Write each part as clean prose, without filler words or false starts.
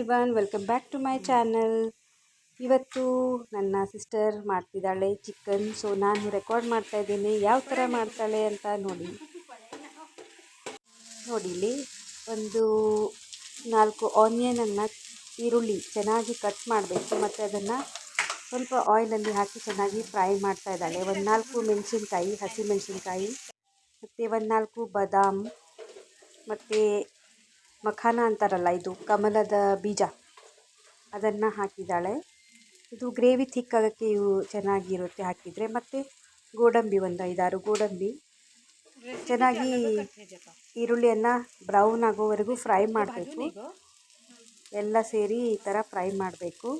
Everyone, welcome back to my channel. ಇವತ್ತು ನನ್ನ sister ಮಾಡ್ತಿದ್ದಾಳೆ ಚಿಕನ್. ಸೊ ನಾನು ರೆಕಾರ್ಡ್ ಮಾಡ್ತಾ ಇದ್ದೀನಿ, ಯಾವ ಥರ ಮಾಡ್ತಾಳೆ ಅಂತ ನೋಡಿ. ಇಲ್ಲಿ ಒಂದು 4 ಆನಿಯನನ್ನು, ಈರುಳ್ಳಿ ಚೆನ್ನಾಗಿ ಕಟ್ ಮಾಡಬೇಕು ಮತ್ತು ಅದನ್ನು ಸ್ವಲ್ಪ ಆಯಿಲಲ್ಲಿ ಹಾಕಿ ಚೆನ್ನಾಗಿ ಫ್ರೈ ಮಾಡ್ತಾ ಇದ್ದಾಳೆ. ಒಂದು 4 ಮೆಣಸಿನ್ಕಾಯಿ, ಹಸಿ ಮೆಣಸಿನ್ಕಾಯಿ ಮತ್ತು ಒಂದು 4 ಬಾದಾಮ್ ಮತ್ತು ಮಖಾನ ಅಂತಾರಲ್ಲ, ಇದು ಕಮಲದ ಬೀಜ, ಅದನ್ನು ಹಾಕಿದ್ದಾಳೆ. ಇದು ಗ್ರೇವಿ ಥಿಕ್ಕಾಗೋಕ್ಕೆ ಇವು ಚೆನ್ನಾಗಿರುತ್ತೆ ಹಾಕಿದರೆ. ಮತ್ತು ಗೋಡಂಬಿ, ಒಂದು 5-6 ಗೋಡಂಬಿ. ಚೆನ್ನಾಗಿ ಈರುಳ್ಳಿಯನ್ನು ಬ್ರೌನ್ ಆಗೋವರೆಗೂ ಫ್ರೈ ಮಾಡಬೇಕು. ಎಲ್ಲ ಸೇರಿ ಈ ಥರ ಫ್ರೈ ಮಾಡಬೇಕು.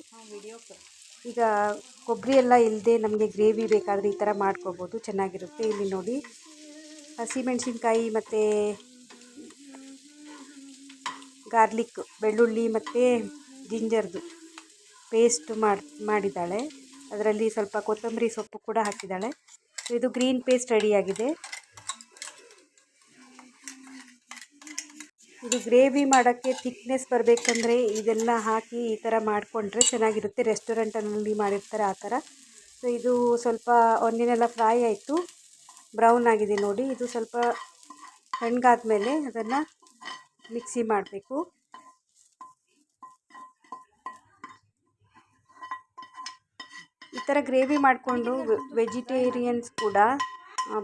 ಈಗ ಕೊಬ್ಬರಿ ಎಲ್ಲ ಇಲ್ಲದೆ ನಮಗೆ ಗ್ರೇವಿ ಬೇಕಾದರೆ ಈ ಥರ ಮಾಡ್ಕೋಬೋದು, ಚೆನ್ನಾಗಿರುತ್ತೆ. ಇಲ್ಲಿ ನೋಡಿ, ಹಸಿಮೆಣಸಿನ್ಕಾಯಿ ಮತ್ತು ಗಾರ್ಲಿಕ್, ಬೆಳ್ಳುಳ್ಳಿ ಮತ್ತು ಜಿಂಜರ್ದು ಪೇಸ್ಟ್ ಮಾಡಿದ್ದಾಳೆ. ಅದರಲ್ಲಿ ಸ್ವಲ್ಪ ಕೊತ್ತಂಬರಿ ಸೊಪ್ಪು ಕೂಡ ಹಾಕಿದ್ದಾಳೆ. ಇದು ಗ್ರೀನ್ ಪೇಸ್ಟ್ ರೆಡಿಯಾಗಿದೆ. ಇದು ಗ್ರೇವಿ ಮಾಡೋಕ್ಕೆ ಥಿಕ್ನೆಸ್ ಬರಬೇಕಂದ್ರೆ ಇದೆಲ್ಲ ಹಾಕಿ ಈ ಥರ ಮಾಡಿಕೊಂಡ್ರೆ ಚೆನ್ನಾಗಿರುತ್ತೆ. ರೆಸ್ಟೋರೆಂಟಲ್ಲಿ ಮಾಡಿರ್ತಾರೆ ಆ ಥರ. ಸೊ ಇದು ಸ್ವಲ್ಪ ಆನಿಯನೆಲ್ಲ ಫ್ರೈ ಆಯಿತು, ಬ್ರೌನ್ ಆಗಿದೆ ನೋಡಿ. ಇದು ಸ್ವಲ್ಪ ತಣ್ಣಗಾದ ಮೇಲೆ ಅದನ್ನು ಮಿಕ್ಸಿ ಮಾಡಬೇಕು. ಈ ಥರ ಗ್ರೇವಿ ಮಾಡಿಕೊಂಡು ವೆಜಿಟೇರಿಯನ್ಸ್ ಕೂಡ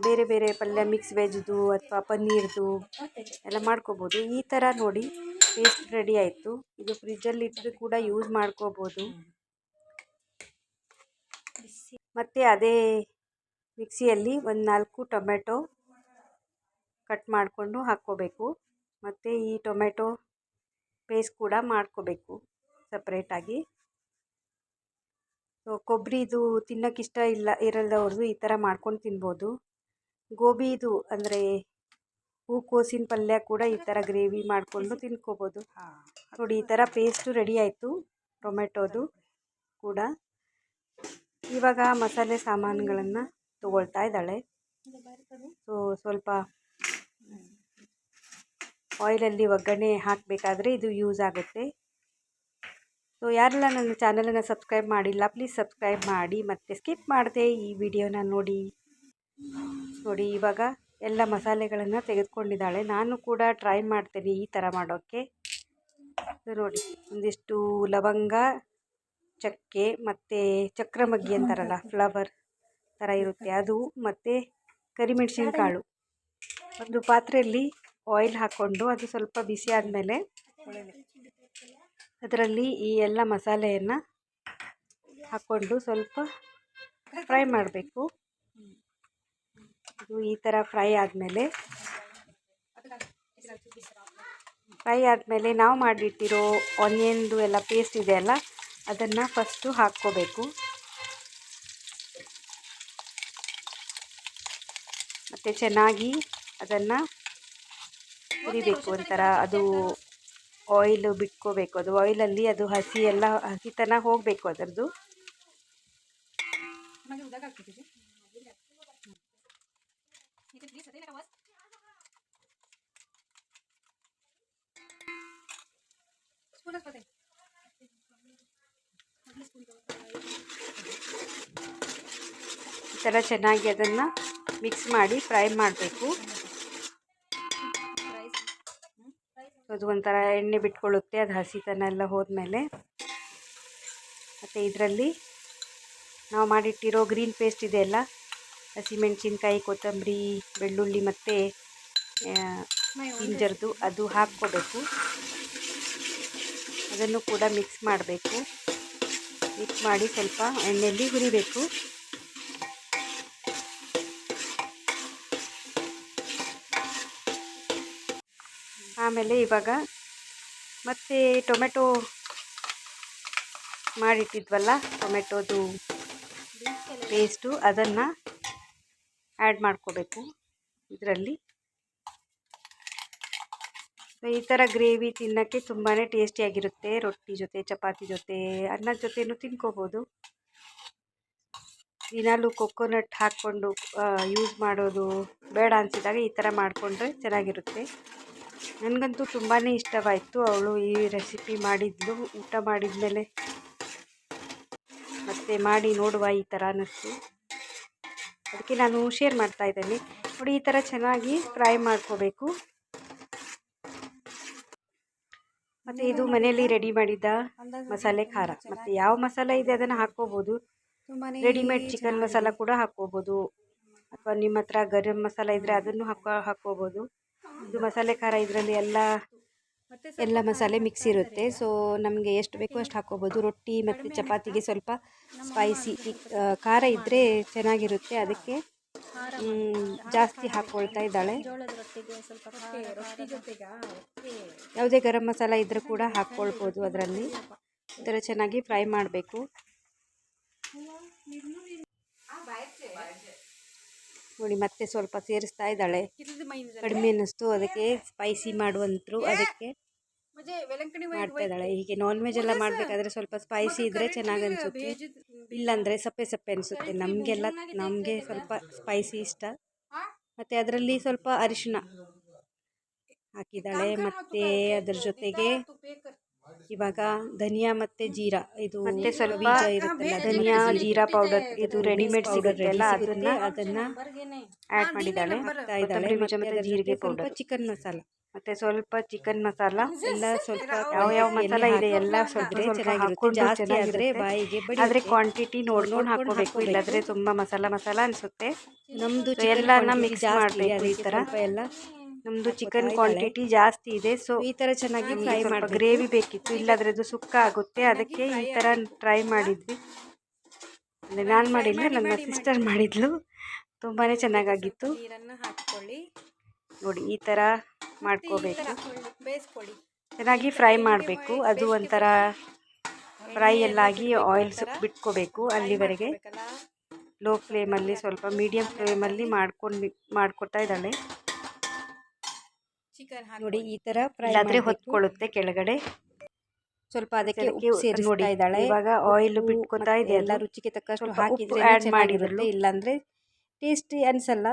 ಬೇರೆ ಬೇರೆ ಪಲ್ಯ, ಮಿಕ್ಸ್ ವೆಜ್ದು ಅಥವಾ ಪನ್ನೀರ್ದು ಎಲ್ಲ ಮಾಡ್ಕೋಬೋದು. ಈ ಥರ ನೋಡಿ ಪೇಸ್ಟ್ ರೆಡಿ ಆಯಿತು. ಇದು ಫ್ರಿಜ್ಜಲ್ಲಿ ಇಟ್ಟರೆ ಕೂಡ ಯೂಸ್ ಮಾಡ್ಕೋಬೋದು. ಮತ್ತು ಅದೇ ಮಿಕ್ಸಿಯಲ್ಲಿ ಒಂದು 4 ಟೊಮೆಟೊ ಕಟ್ ಮಾಡಿಕೊಂಡು ಹಾಕ್ಕೋಬೇಕು. ಮತ್ತು ಈ ಟೊಮೆಟೊ ಪೇಸ್ಟ್ ಕೂಡ ಮಾಡ್ಕೋಬೇಕು ಸಪ್ರೇಟಾಗಿ. ಸೊ ಕೊಬ್ಬರಿದು ತಿನ್ನೋಕ್ಕಿಷ್ಟ ಇರಲ್ಲವ್ರದ್ದು ಈ ಥರ ಮಾಡ್ಕೊಂಡು ತಿನ್ಬೋದು. ಗೋಬಿದು ಅಂದರೆ ಹೂಕೋಸಿನ ಪಲ್ಯ ಕೂಡ ಈ ಥರ ಗ್ರೇವಿ ಮಾಡಿಕೊಂಡು ತಿನ್ಕೋಬೋದು ನೋಡಿ. ಈ ಥರ ಪೇಸ್ಟು ರೆಡಿ ಆಯಿತು ಟೊಮೆಟೊದು ಕೂಡ. ಇವಾಗ ಮಸಾಲೆ ಸಾಮಾನುಗಳನ್ನು ತೊಗೊಳ್ತಾ ಇದ್ದಾಳೆ. ಸೊ ಸ್ವಲ್ಪ ಆಯಿಲಲ್ಲಿ ಒಗ್ಗರಣೆ ಹಾಕಬೇಕಾದ್ರೆ ಇದು ಯೂಸ್ ಆಗುತ್ತೆ. ಸೊ ಯಾರೆಲ್ಲ ನನ್ನ ಚಾನಲನ್ನು ಸಬ್ಸ್ಕ್ರೈಬ್ ಮಾಡಿಲ್ಲ, ಪ್ಲೀಸ್ ಸಬ್ಸ್ಕ್ರೈಬ್ ಮಾಡಿ. ಮತ್ತು ಸ್ಕಿಪ್ ಮಾಡದೆ ಈ ವಿಡಿಯೋನ ನೋಡಿ. ಇವಾಗ ಎಲ್ಲ ಮಸಾಲೆಗಳನ್ನು ತೆಗೆದುಕೊಂಡಿದ್ದಾಳೆ. ನಾನು ಕೂಡ ಟ್ರೈ ಮಾಡ್ತೀನಿ ಈ ಥರ ಮಾಡೋಕ್ಕೆ. ನೋಡಿ, ಒಂದಿಷ್ಟು ಲವಂಗ, ಚಕ್ಕೆ ಮತ್ತು ಚಕ್ರಮಗ್ಗಿ ಅಂತಾರಲ್ಲ, ಫ್ಲವರ್ ಥರ ಇರುತ್ತೆ ಅದು, ಮತ್ತು ಕರಿಮೆಣಸಿನಕಾಳು. ಒಂದು ಪಾತ್ರೆಯಲ್ಲಿ ಆಯಿಲ್ ಹಾಕ್ಕೊಂಡು ಅದು ಸ್ವಲ್ಪ ಬಿಸಿ ಆದಮೇಲೆ ಅದರಲ್ಲಿ ಈ ಎಲ್ಲ ಮಸಾಲೆಯನ್ನು ಹಾಕ್ಕೊಂಡು ಸ್ವಲ್ಪ ಫ್ರೈ ಮಾಡಬೇಕು. ಇದು ಈ ಥರ ಫ್ರೈ ಆದಮೇಲೆ ನಾವು ಮಾಡಿಟ್ಟಿರೋ ಆನಿಯನ್ದು ಎಲ್ಲ ಪೇಸ್ಟ್ ಇದೆಯಲ್ಲ, ಅದನ್ನು ಫಸ್ಟು ಹಾಕ್ಕೋಬೇಕು. ಮತ್ತು ಚೆನ್ನಾಗಿ ಅದನ್ನು ಹುರಿಬೇಕು. ಒಂಥರ ಅದು ಆಯಿಲ್ ಬಿಟ್ಕೋಬೇಕು. ಅದು ಆಯಿಲಲ್ಲಿ ಅದು ಹಸಿತನ ಹೋಗಬೇಕು ಅದರದ್ದು. ಈ ಥರ ಚೆನ್ನಾಗಿ ಅದನ್ನು ಮಿಕ್ಸ್ ಮಾಡಿ ಫ್ರೈ ಮಾಡಬೇಕು. ಅದು ಒಂಥರ ಎಣ್ಣೆ ಬಿಟ್ಕೊಳ್ಳುತ್ತೆ, ಅದು ಹಸಿತನ ಎಲ್ಲ ಹೋದ್ಮೇಲೆ. ಮತ್ತು ಇದರಲ್ಲಿ ನಾವು ಮಾಡಿಟ್ಟಿರೋ ಗ್ರೀನ್ ಪೇಸ್ಟ್ ಇದೆಯಲ್ಲ, ಹಸಿಮೆಣಸಿನ್ಕಾಯಿ, ಕೊತ್ತಂಬರಿ, ಬೆಳ್ಳುಳ್ಳಿ ಮತ್ತು ಜಿಂಜರ್ದು, ಅದು ಹಾಕ್ಕೋಬೇಕು. ಅದನ್ನು ಕೂಡ ಮಿಕ್ಸ್ ಮಾಡಬೇಕು. ಮಿಕ್ಸ್ ಮಾಡಿ ಸ್ವಲ್ಪ ಎಣ್ಣೆಯಲ್ಲಿ ಹುರಿಬೇಕು. ಆಮೇಲೆ ಇವಾಗ ಮತ್ತೆ ಟೊಮೆಟೊ ಮಾಡಿಟ್ಟಿದ್ವಲ್ಲ, ಟೊಮೆಟೊದು ಪೇಸ್ಟು, ಅದನ್ನು ಆ್ಯಡ್ ಮಾಡ್ಕೋಬೇಕು ಇದರಲ್ಲಿ. ಈ ಥರ ಗ್ರೇವಿ ತಿನ್ನೋಕ್ಕೆ ತುಂಬಾ ಟೇಸ್ಟಿಯಾಗಿರುತ್ತೆ. ರೊಟ್ಟಿ ಜೊತೆ, ಚಪಾತಿ ಜೊತೆ, ಅನ್ನದ ಜೊತೆನೂ ತಿನ್ಕೋಬೋದು. ದಿನಾಲೂ ಕೊಕೊನಟ್ ಹಾಕ್ಕೊಂಡು ಯೂಸ್ ಮಾಡೋದು ಬೇಡ ಅನಿಸಿದಾಗ ಈ ಥರ ಮಾಡಿಕೊಂಡ್ರೆ ಚೆನ್ನಾಗಿರುತ್ತೆ. ನನಗಂತೂ ತುಂಬಾ ಇಷ್ಟವಾಯಿತು. ಅವಳು ಈ ರೆಸಿಪಿ ಮಾಡಿದ್ಲು. ಊಟ ಮಾಡಿದ್ಮೇಲೆ ಮತ್ತೆ ಮಾಡಿ ನೋಡುವ ಈ ಥರ ಅನ್ನಿಸ್ತು, ಅದಕ್ಕೆ ನಾನು ಶೇರ್ ಮಾಡ್ತಾ ಇದ್ದೇನೆ. ನೋಡಿ, ಈ ಥರ ಚೆನ್ನಾಗಿ ಫ್ರೈ ಮಾಡ್ಕೋಬೇಕು. ಮತ್ತು ಇದು ಮನೆಯಲ್ಲಿ ರೆಡಿ ಮಾಡಿದ ಮಸಾಲೆ ಖಾರ. ಮತ್ತು ಯಾವ ಮಸಾಲೆ ಇದೆ ಅದನ್ನು ಹಾಕ್ಕೋಬೋದು. ರೆಡಿಮೇಡ್ ಚಿಕನ್ ಮಸಾಲ ಕೂಡ ಹಾಕ್ಕೋಬೋದು, ಅಥವಾ ನಿಮ್ಮ ಹತ್ರ ಗರಂ ಮಸಾಲ ಇದ್ದರೆ ಅದನ್ನು ಹಾಕ್ಕೋಬೋದು. ಇದು ಮಸಾಲೆ ಖಾರ, ಇದರಲ್ಲಿ ಎಲ್ಲ ಮಸಾಲೆ ಮಿಕ್ಸ್ ಇರುತ್ತೆ. ಸೊ ನಮಗೆ ಎಷ್ಟು ಬೇಕೋ ಅಷ್ಟು ಹಾಕ್ಕೋಬೋದು. ರೊಟ್ಟಿ ಮತ್ತು ಚಪಾತಿಗೆ ಸ್ವಲ್ಪ ಸ್ಪೈಸಿ ಖಾರ ಇದ್ದರೆ ಚೆನ್ನಾಗಿರುತ್ತೆ, ಅದಕ್ಕೆ ಜಾಸ್ತಿ ಹಾಕ್ಕೊಳ್ತಾ ಇದ್ದಾಳೆ. ಯಾವುದೇ ಗರಂ ಮಸಾಲ ಇದ್ದರೂ ಕೂಡ ಹಾಕ್ಕೊಳ್ಬೋದು ಅದರಲ್ಲಿ. ಈ ಥರ ಚೆನ್ನಾಗಿ ಫ್ರೈ ಮಾಡಬೇಕು. ನೋಡಿ, ಮತ್ತೆ ಸ್ವಲ್ಪ ಸೇರಿಸ್ತಾ ಇದ್ದಾಳೆ. ಕಡಿಮೆ ಅನ್ನಿಸ್ತು, ಅದಕ್ಕೆ ಸ್ಪೈಸಿ ಮಾಡುವಂತರು ಅದಕ್ಕೆ ಮಾಡ್ತಾ ಇದ್ದಾಳೆ. ಹೀಗೆ ನಾನ್ ವೆಜ್ ಎಲ್ಲ ಮಾಡಬೇಕಾದ್ರೆ ಸ್ವಲ್ಪ ಸ್ಪೈಸಿ ಇದ್ದರೆ ಚೆನ್ನಾಗಿ ಅನಿಸುತ್ತೆ, ಇಲ್ಲಾಂದರೆ ಸಪ್ಪೆ ಸಪ್ಪೆ ಅನಿಸುತ್ತೆ. ನಮಗೆ ಸ್ವಲ್ಪ ಸ್ಪೈಸಿ ಇಷ್ಟ. ಮತ್ತು ಅದರಲ್ಲಿ ಸ್ವಲ್ಪ ಅರಿಶಿನ ಹಾಕಿದ್ದಾಳೆ. ಮತ್ತು ಅದರ ಜೊತೆಗೆ ಇವಾಗ ಧನಿಯಾ ಮತ್ತು ಜೀರಾ, ಇದು ಮತ್ತೆ ಸ್ವಲ್ಪ ಬೀಜ ಇರುತ್ತಲ್ಲ, ಧನಿಯಾ ಜೀರಾ ಪೌಡರ್, ಇದು ರೆಡಿಮೇಡ್ ಸಿಗುತ್ತಲ್ಲ, ಅದನ್ನ ಆ್ಯಡ್ ಮಾಡಿದ್ದಾಳೆ. ಹಾಕ್ತಾ ಇದ್ದಾಳೆ. ಮತ್ತು ಜೀರಿಗೆ ಪೌಡರ್, ಚಿಕನ್ ಮಸಾಲ, ಮತ್ತೆ ಸ್ವಲ್ಪ ಚಿಕನ್ ಮಸಾಲ ಎಲ್ಲ, ಸ್ವಲ್ಪ ಯಾವ ಮಸಾಲ ಇದೆ ಎಲ್ಲ ಸ್ವಲ್ಪ ಚೆನ್ನಾಗಿರುತ್ತೆ. ಜಾಸ್ತಿ ಆದರೆ ಬಾಯಿಗೆ ಆದರೆ ಕ್ವಾಂಟಿಟಿ ನೋಡ್ಕೊಂಡು ಹಾಕೋಬೇಕು, ಇಲ್ಲಾಂದರೆ ತುಂಬ ಮಸಾಲ ಅನಿಸುತ್ತೆ. ನಮ್ಮದು ಎಲ್ಲನ ಮಿಕ್ಸ್ ಮಾಡಬೇಕು ಈ ಥರ ಎಲ್ಲ. ನಮ್ಮದು ಚಿಕನ್ ಕ್ವಾಂಟಿಟಿ ಜಾಸ್ತಿ ಇದೆ, ಸೊ ಈ ಥರ ಚೆನ್ನಾಗಿ ಫ್ರೈ ಮಾಡಿ. ಗ್ರೇವಿ ಬೇಕಿತ್ತು, ಇಲ್ಲಾಂದರೆ ಅದು ಸುಕ್ಕ ಆಗುತ್ತೆ, ಅದಕ್ಕೆ ಈ ಥರ ಟ್ರೈ ಮಾಡಿದ್ವಿ. ಅಂದರೆ ನಾನು ಮಾಡಿಲ್ಲ, ನನ್ನ ಸಿಸ್ಟರ್ ಮಾಡಿದ್ಲು. ತುಂಬಾ ಚೆನ್ನಾಗಾಗಿತ್ತು. ನೋಡಿ, ಈ ಥರ ಮಾಡ್ಕೋಬೇಕು, ಚೆನ್ನಾಗಿ ಫ್ರೈ ಮಾಡಬೇಕು. ಅದು ಒಂಥರ ಫ್ರೈ ಎಲ್ಲಾಗಿ ಆಯಿಲ್ ಬಿಟ್ಕೋಬೇಕು. ಅಲ್ಲಿವರೆಗೆ ಲೋ ಫ್ಲೇಮಲ್ಲಿ, ಸ್ವಲ್ಪ ಮೀಡಿಯಂ ಫ್ಲೇಮಲ್ಲಿ ಮಾಡ್ಕೊತಾ ಇದ್ದಾಳೆ. ನೋಡಿ, ಈ ಥರ ಫ್ರೈ ಆದರೆ ಹೊತ್ಕೊಳ್ಳುತ್ತೆ ಕೆಳಗಡೆ. ಸ್ವಲ್ಪ ಅದಕ್ಕೆ ಸೇರಿಸ್ತಾ ಇದ್ದಾಳೆ. ಇವಾಗ ಆಯಿಲ್ ಬಿಟ್ಕೊತಾ ಇದೆ. ಎಲ್ಲ ರುಚಿಗೆ ತಕ್ಕಷ್ಟು ಹಾಕಿದ್ರೆ ಆ್ಯಡ್ ಮಾಡಿರುತ್ತೆ, ಇಲ್ಲಾಂದರೆ ಟೇಸ್ಟಿ ಅನಿಸಲ್ಲ.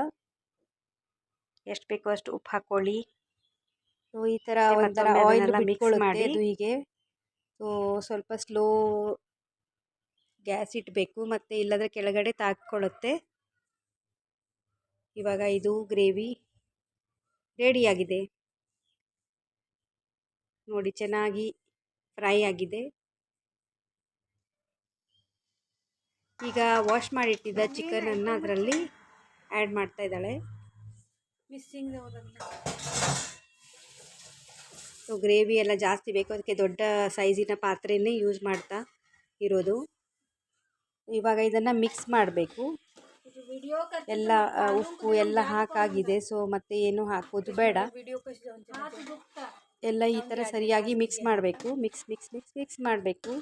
ಎಷ್ಟು ಬೇಕೋ ಅಷ್ಟು ಉಪ್ಪು ಹಾಕ್ಕೊಳ್ಳಿ. ಸೊ ಈ ಥರ ಒಂಥರ ಆಯಿಲ್ ಬಿಟ್ಕೊಳ್ಳುತ್ತೆ ಅದು ಹೀಗೆ. ಸೊ ಸ್ವಲ್ಪ ಸ್ಲೋ ಗ್ಯಾಸ್ ಇಡಬೇಕು, ಮತ್ತು ಇಲ್ಲಾಂದರೆ ಕೆಳಗಡೆ ತಾಕ್ಕೊಳ್ಳುತ್ತೆ. ಇವಾಗ ಇದು ಗ್ರೇವಿ ರೆಡಿಯಾಗಿದೆ. ನೋಡಿ, ಚೆನ್ನಾಗಿ ಫ್ರೈ ಆಗಿದೆ. ಈಗ ವಾಶ್ ಮಾಡಿಟ್ಟಿದ್ದ ಚಿಕನನ್ನು ಅದರಲ್ಲಿ ಆ್ಯಡ್ ಮಾಡ್ತಾ ಇದ್ದಾಳೆ. ಸೊ ಗ್ರೇವಿ ಎಲ್ಲ ಜಾಸ್ತಿ ಬೇಕು, ಅದಕ್ಕೆ ದೊಡ್ಡ ಸೈಜಿನ ಪಾತ್ರೆಯೇ ಯೂಸ್ ಮಾಡ್ತಾ ಇರೋದು. ಇವಾಗ ಇದನ್ನು ಮಿಕ್ಸ್ ಮಾಡಬೇಕು. ಎಲ್ಲ ಉಪ್ಪು ಎಲ್ಲ ಹಾಕಾಗಿದೆ, ಸೊ ಮತ್ತೆ ಏನು ಹಾಕೋದು ಬೇಡ. ಎಲ್ಲ ಈ ಥರ ಸರಿಯಾಗಿ ಮಿಕ್ಸ್ ಮಾಡಬೇಕು. ಮಿಕ್ಸ್ ಮಾಡಬೇಕು.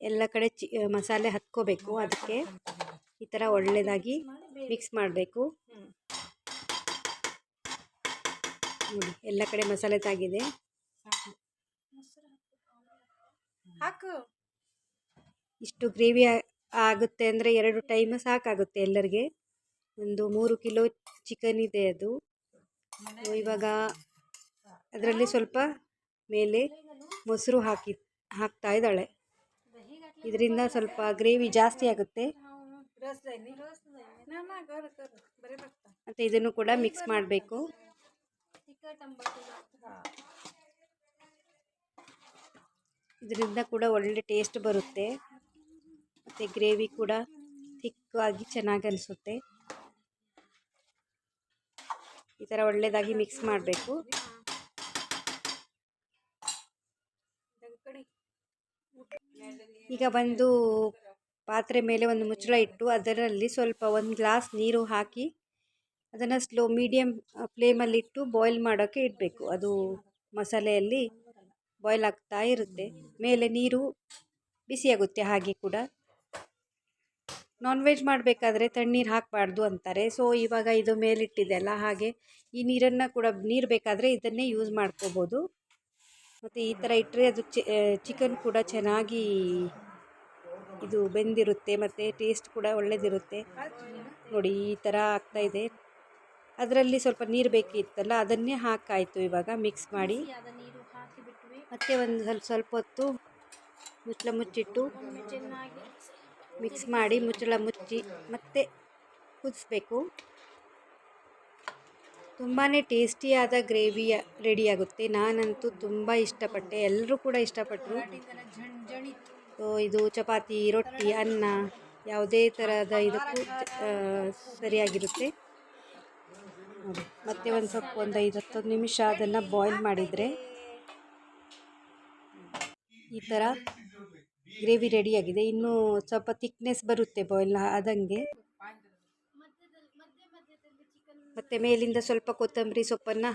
ಎಲ್ಲ ಕಡೆ ಮಸಾಲೆ ಹತ್ಕೋಬೇಕು, ಅದಕ್ಕೆ ಈ ಥರ ಒಳ್ಳೆಯದಾಗಿ ಮಿಕ್ಸ್ ಮಾಡಬೇಕು. ನೋಡಿ, ಎಲ್ಲ ಕಡೆ ಮಸಾಲೆ ತಾಗಿದೆ. ಇಷ್ಟು ಗ್ರೇವಿ ಆಗುತ್ತೆ ಅಂದರೆ 2 ಟೈಮ್ ಸಾಕಾಗುತ್ತೆ ಎಲ್ಲರಿಗೆ. ಒಂದು 3 ಕಿಲೋ ಚಿಕನ್ ಇದೆ ಅದು. ಇವಾಗ ಅದರಲ್ಲಿ ಸ್ವಲ್ಪ ಮೇಲೆ ಮೊಸರು ಹಾಕ್ತಾ ಇದ್ದಾಳೆ. ಇದರಿಂದ ಸ್ವಲ್ಪ ಗ್ರೇವಿ ಜಾಸ್ತಿ ಆಗುತ್ತೆ. ಮತ್ತು ಇದನ್ನು ಕೂಡ ಮಿಕ್ಸ್ ಮಾಡಬೇಕು. ಇದರಿಂದ ಕೂಡ ಒಳ್ಳೆ ಟೇಸ್ಟ್ ಬರುತ್ತೆ, ಮತ್ತು ಗ್ರೇವಿ ಕೂಡ ಥಿಕ್ ಆಗಿ ಚೆನ್ನಾಗಿ ಅನಿಸುತ್ತೆ. ಈ ಥರ ಒಳ್ಳೆಯದಾಗಿ ಮಿಕ್ಸ್ ಮಾಡಬೇಕು. ಈಗ ಒಂದು ಪಾತ್ರೆ ಮೇಲೆ ಒಂದು ಮುಚ್ಚಳ ಇಟ್ಟು ಅದರಲ್ಲಿ ಸ್ವಲ್ಪ 1 ಗ್ಲಾಸ್ ನೀರು ಹಾಕಿ ಅದನ್ನು ಮೀಡಿಯಮ್ ಫ್ಲೇಮಲ್ಲಿಟ್ಟು ಬಾಯ್ಲ್ ಮಾಡೋಕ್ಕೆ ಇಡಬೇಕು. ಅದು ಮಸಾಲೆಯಲ್ಲಿ ಬಾಯ್ಲ್ ಆಗ್ತಾ ಇರುತ್ತೆ, ಮೇಲೆ ನೀರು ಬಿಸಿಯಾಗುತ್ತೆ. ಹಾಗೆ ಕೂಡ ನಾನ್ ವೆಜ್ ಮಾಡಬೇಕಾದ್ರೆ ತಣ್ಣೀರು ಹಾಕಬಾರ್ದು ಅಂತಾರೆ. ಸೊ ಇವಾಗ ಇದು ಮೇಲಿಟ್ಟಿದೆ ಅಲ್ಲ, ಹಾಗೆ ಈ ನೀರನ್ನು ಕೂಡ, ನೀರು ಬೇಕಾದರೆ ಇದನ್ನೇ ಯೂಸ್ ಮಾಡ್ಕೋಬೋದು. ಮತ್ತು ಈ ಥರ ಇಟ್ಟರೆ ಅದು ಚಿಕನ್ ಕೂಡ ಚೆನ್ನಾಗಿ ಇದು ಬೆಂದಿರುತ್ತೆ ಮತ್ತು ಟೇಸ್ಟ್ ಕೂಡ ಒಳ್ಳೆಯದಿರುತ್ತೆ. ನೋಡಿ ಈ ಥರ ಆಗ್ತಾಯಿದೆ. ಅದರಲ್ಲಿ ಸ್ವಲ್ಪ ನೀರು ಬೇಕಿತ್ತಲ್ಲ, ಅದನ್ನೇ ಹಾಕಾಯಿತು. ಇವಾಗ ಮಿಕ್ಸ್ ಮಾಡಿ ಮತ್ತೆ ಒಂದು ಸ್ವಲ್ಪ ಹೊತ್ತು ಮುಚ್ಚಳ ಮುಚ್ಚಿಟ್ಟು ಮಿಕ್ಸ್ ಮಾಡಿ ಮುಚ್ಚಳ ಮುಚ್ಚಿ ಮತ್ತೆ ಕುದಿಸ್ಬೇಕು. ತುಂಬಾ ಟೇಸ್ಟಿಯಾದ ಗ್ರೇವಿ ರೆಡಿಯಾಗುತ್ತೆ. ನಾನಂತೂ ತುಂಬ ಇಷ್ಟಪಟ್ಟೆ, ಎಲ್ಲರೂ ಕೂಡ ಇಷ್ಟಪಟ್ಟರು. ಸೊ ಇದು ಚಪಾತಿ, ರೊಟ್ಟಿ, ಅನ್ನ ಯಾವುದೇ ಥರದ ಇದಕ್ಕೂ ಸರಿಯಾಗಿರುತ್ತೆ ನೋಡಿ. ಮತ್ತೆ ಒಂದು ಸ್ವಲ್ಪ ಒಂದು 5-10 ನಿಮಿಷ ಅದನ್ನು ಬಾಯ್ಲ್ ಮಾಡಿದರೆ ಈ ಥರ ಗ್ರೇವಿ ರೆಡಿಯಾಗಿದೆ. ಇನ್ನೂ ಸ್ವಲ್ಪ ಥಿಕ್ನೆಸ್ ಬರುತ್ತೆ ಬಾಯ್ಲ್ ಆದಂಗೆ. ಮತ್ತು ಮೇಲಿಂದ ಸ್ವಲ್ಪ ಕೊತ್ತಂಬರಿ ಸೊಪ್ಪನ್ನು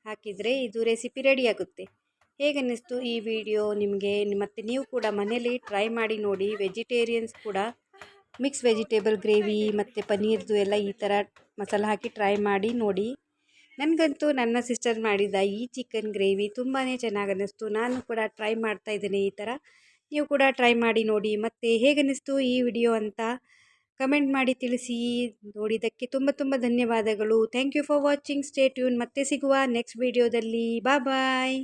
ಹಾಕಿದರೆ ಇದು ರೆಸಿಪಿ ರೆಡಿಯಾಗುತ್ತೆ. ಹೇಗನ್ನಿಸ್ತು ಈ ವಿಡಿಯೋ ನಿಮಗೆ? ಮತ್ತು ನೀವು ಕೂಡ ಮನೇಲಿ ಟ್ರೈ ಮಾಡಿ ನೋಡಿ. ವೆಜಿಟೇರಿಯನ್ಸ್ ಕೂಡ ಮಿಕ್ಸ್ ವೆಜಿಟೇಬಲ್ ಗ್ರೇವಿ ಮತ್ತು ಪನ್ನೀರ್ದು ಎಲ್ಲ ಈ ಥರ ಮಸಾಲ ಹಾಕಿ ಟ್ರೈ ಮಾಡಿ ನೋಡಿ. ನನಗಂತೂ ನನ್ನ ಸಿಸ್ಟರ್ ಮಾಡಿದ ಈ ಚಿಕನ್ ಗ್ರೇವಿ ತುಂಬಾ ಚೆನ್ನಾಗಿ ಅನ್ನಿಸ್ತು. ನಾನು ಕೂಡ ಟ್ರೈ ಮಾಡ್ತಾ ಇದ್ದೇನೆ ಈ ಥರ. ನೀವು ಕೂಡ ಟ್ರೈ ಮಾಡಿ ನೋಡಿ. ಮತ್ತು ಹೇಗನ್ನಿಸ್ತು ಈ ವಿಡಿಯೋ ಅಂತ ಕಮೆಂಟ್ ಮಾಡಿ ತಿಳಿಸಿ. ನೋಡಿದ್ದಕ್ಕೆ ತುಂಬ ಧನ್ಯವಾದಗಳು. Thank you for watching. Stay tune. ಮತ್ತೆ ಸಿಗುವ ನೆಕ್ಸ್ಟ್ ವಿಡಿಯೋದಲ್ಲಿ. ಬಾಯ್.